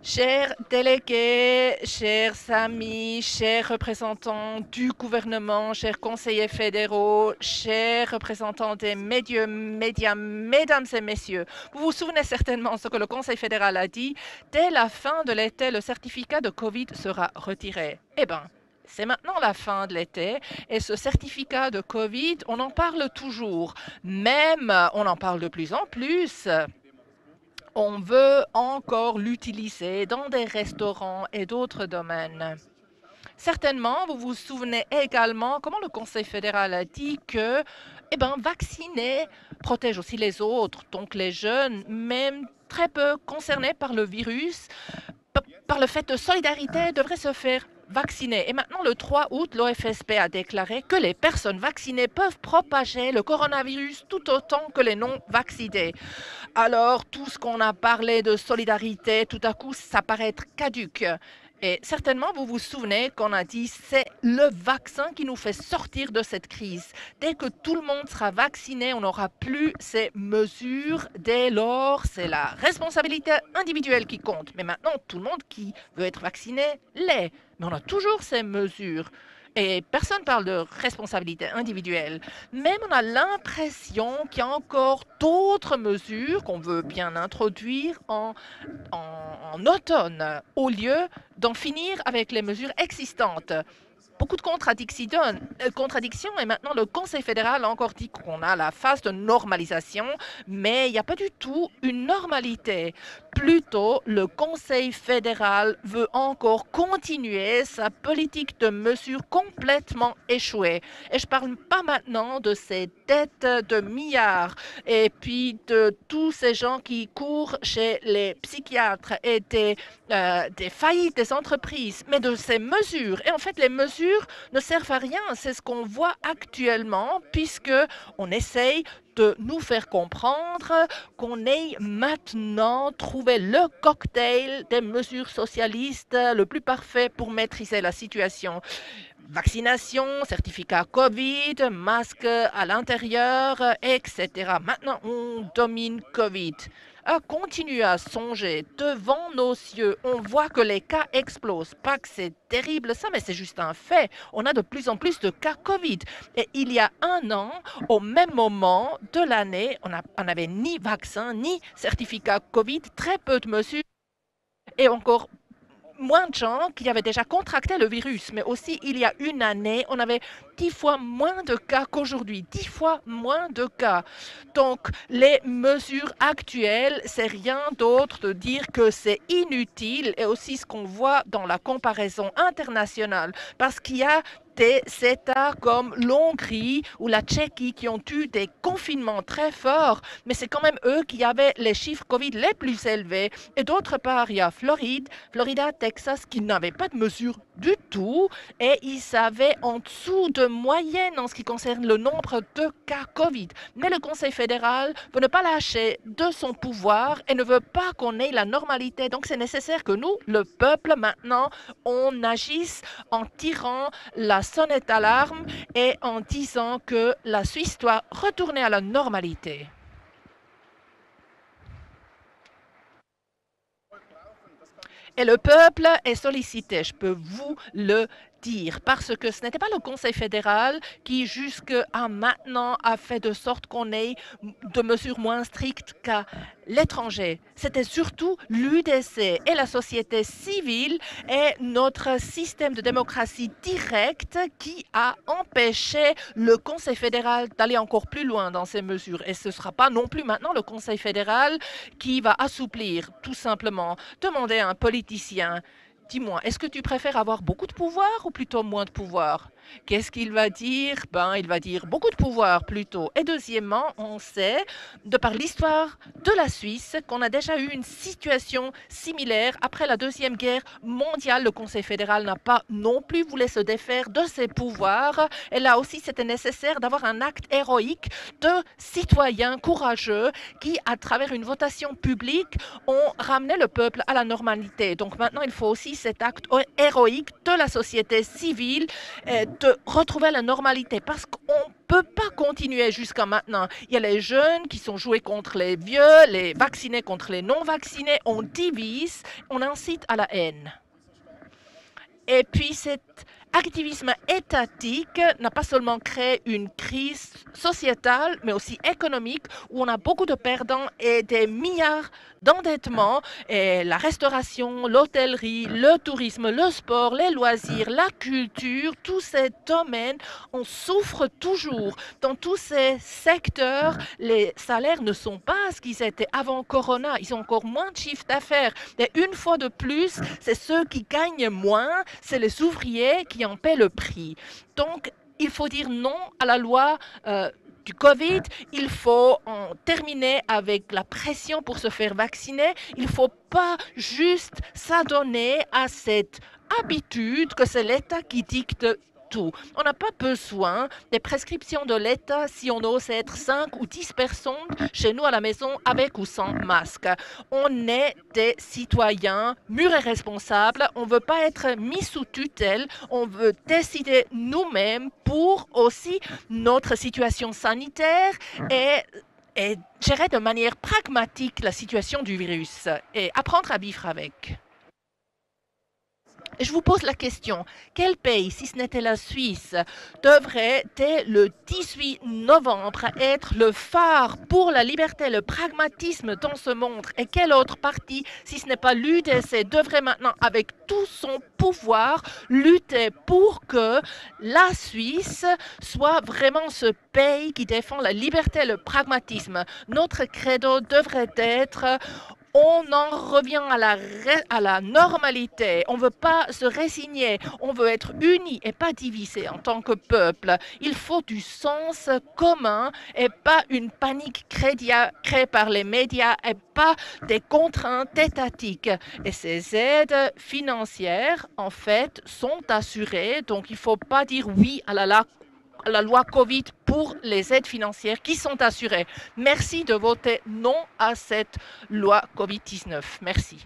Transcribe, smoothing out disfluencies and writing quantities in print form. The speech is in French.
Chers délégués, chers amis, chers représentants du gouvernement, chers conseillers fédéraux, chers représentants des médias, mesdames et messieurs, vous vous souvenez certainement ce que le Conseil fédéral a dit. Dès la fin de l'été, le certificat de COVID sera retiré. Eh bien, c'est maintenant la fin de l'été et ce certificat de COVID, on en parle toujours. Même, on en parle de plus en plus. On veut encore l'utiliser dans des restaurants et d'autres domaines. Certainement, vous vous souvenez également comment le Conseil fédéral a dit que vacciner protège aussi les autres, donc les jeunes, même très peu concernés par le virus, par le fait de solidarité, devraient se faire vacciner. Et maintenant, le 3 août, l'OFSP a déclaré que les personnes vaccinées peuvent propager le coronavirus tout autant que les non-vaccinés. Alors, tout ce qu'on a parlé de solidarité, tout à coup, ça paraît être caduque. Et certainement, vous vous souvenez qu'on a dit c'est le vaccin qui nous fait sortir de cette crise. Dès que tout le monde sera vacciné, on n'aura plus ces mesures. Dès lors, c'est la responsabilité individuelle qui compte. Mais maintenant, tout le monde qui veut être vacciné l'est. Mais on a toujours ces mesures. Et personne ne parle de responsabilité individuelle. Même on a l'impression qu'il y a encore d'autres mesures qu'on veut bien introduire en automne, au lieu d'en finir avec les mesures existantes. Beaucoup de contradictions et maintenant le Conseil fédéral a encore dit qu'on a la phase de normalisation, mais il n'y a pas du tout une normalité. Plutôt, le Conseil fédéral veut encore continuer sa politique de mesures complètement échouée. Et je ne parle pas maintenant de ces dettes de milliards et puis de tous ces gens qui courent chez les psychiatres et des faillites des entreprises, mais de ces mesures. Et en fait, les mesures ne servent à rien. C'est ce qu'on voit actuellement, puisque on essaye de nous faire comprendre qu'on ait maintenant trouvé le cocktail des mesures socialistes le plus parfait pour maîtriser la situation. Vaccination, certificat COVID, masque à l'intérieur, etc. Maintenant, on domine COVID. Continue à songer devant nos yeux. On voit que les cas explosent. Pas que c'est terrible ça, mais c'est juste un fait. On a de plus en plus de cas COVID. Et il y a un an, au même moment de l'année, on n'avait ni vaccin, ni certificat COVID, très peu de mesures et encore moins de gens qui avaient déjà contracté le virus, mais aussi il y a une année, on avait 10 fois moins de cas qu'aujourd'hui, 10 fois moins de cas. Donc les mesures actuelles, c'est rien d'autre de dire que c'est inutile et aussi ce qu'on voit dans la comparaison internationale, parce qu'il y a des États comme l'Hongrie ou la Tchéquie qui ont eu des confinements très forts, mais c'est quand même eux qui avaient les chiffres COVID les plus élevés. Et d'autre part, il y a Florida, Texas, qui n'avaient pas de mesures du tout et ils avaient en dessous de moyenne en ce qui concerne le nombre de cas COVID. Mais le Conseil fédéral veut ne pas lâcher de son pouvoir et ne veut pas qu'on ait la normalité. Donc c'est nécessaire que nous, le peuple, maintenant, on agisse en tirant la sonnette d'alarme et en disant que la Suisse doit retourner à la normalité. Et le peuple est sollicité, je peux vous le dire, parce que ce n'était pas le Conseil fédéral qui, jusqu'à maintenant, a fait de sorte qu'on ait de mesures moins strictes qu'à l'étranger. C'était surtout l'UDC et la société civile et notre système de démocratie directe qui a empêché le Conseil fédéral d'aller encore plus loin dans ces mesures. Et ce ne sera pas non plus maintenant le Conseil fédéral qui va assouplir, tout simplement. Demandez à un politicien, dis-moi, est-ce que tu préfères avoir beaucoup de pouvoir ou plutôt moins de pouvoir? Qu'est-ce qu'il va dire? Il va dire beaucoup de pouvoir plutôt. Et deuxièmement, on sait, de par l'histoire de la Suisse, qu'on a déjà eu une situation similaire après la Deuxième Guerre mondiale. Le Conseil fédéral n'a pas non plus voulu se défaire de ses pouvoirs. Et là aussi, c'était nécessaire d'avoir un acte héroïque de citoyens courageux qui, à travers une votation publique, ont ramené le peuple à la normalité. Donc maintenant, il faut aussi cet acte héroïque de la société civile, de retrouver la normalité parce qu'on ne peut pas continuer jusqu'à maintenant. Il y a les jeunes qui sont joués contre les vieux, les vaccinés contre les non-vaccinés. On divise, on incite à la haine. Et puis cet activisme étatique n'a pas seulement créé une crise sociétale, mais aussi économique, où on a beaucoup de perdants et des milliards d'endettement. Et la restauration, l'hôtellerie, le tourisme, le sport, les loisirs, la culture, tous ces domaines, on souffre toujours. Dans tous ces secteurs, les salaires ne sont pas ce qu'ils étaient avant Corona. Ils ont encore moins de chiffre d'affaires. Et une fois de plus, c'est ceux qui gagnent moins, c'est les ouvriers qui en paient le prix. Donc, il faut dire non à la loi du Covid. Il faut en terminer avec la pression pour se faire vacciner. Il ne faut pas juste s'adonner à cette habitude que c'est l'État qui dicte tout. On n'a pas besoin des prescriptions de l'État si on ose être 5 ou 10 personnes chez nous à la maison avec ou sans masque. On est des citoyens mûrs et responsables. On ne veut pas être mis sous tutelle. On veut décider nous-mêmes pour aussi notre situation sanitaire et gérer de manière pragmatique la situation du virus et apprendre à vivre avec. Et je vous pose la question, quel pays, si ce n'était la Suisse, devrait, dès le 18 novembre, être le phare pour la liberté, le pragmatisme dans ce monde? Et quel autre parti, si ce n'est pas l'UDC, devrait maintenant, avec tout son pouvoir, lutter pour que la Suisse soit vraiment ce pays qui défend la liberté et le pragmatisme? Notre credo devrait être: on en revient à la normalité. On ne veut pas se résigner. On veut être unis et pas divisés en tant que peuple. Il faut du sens commun et pas une panique créée par les médias et pas des contraintes étatiques. Et ces aides financières, en fait, sont assurées. Donc, il ne faut pas dire oui à la loi Covid pour les aides financières qui sont assurées. Merci de voter non à cette loi Covid-19. Merci.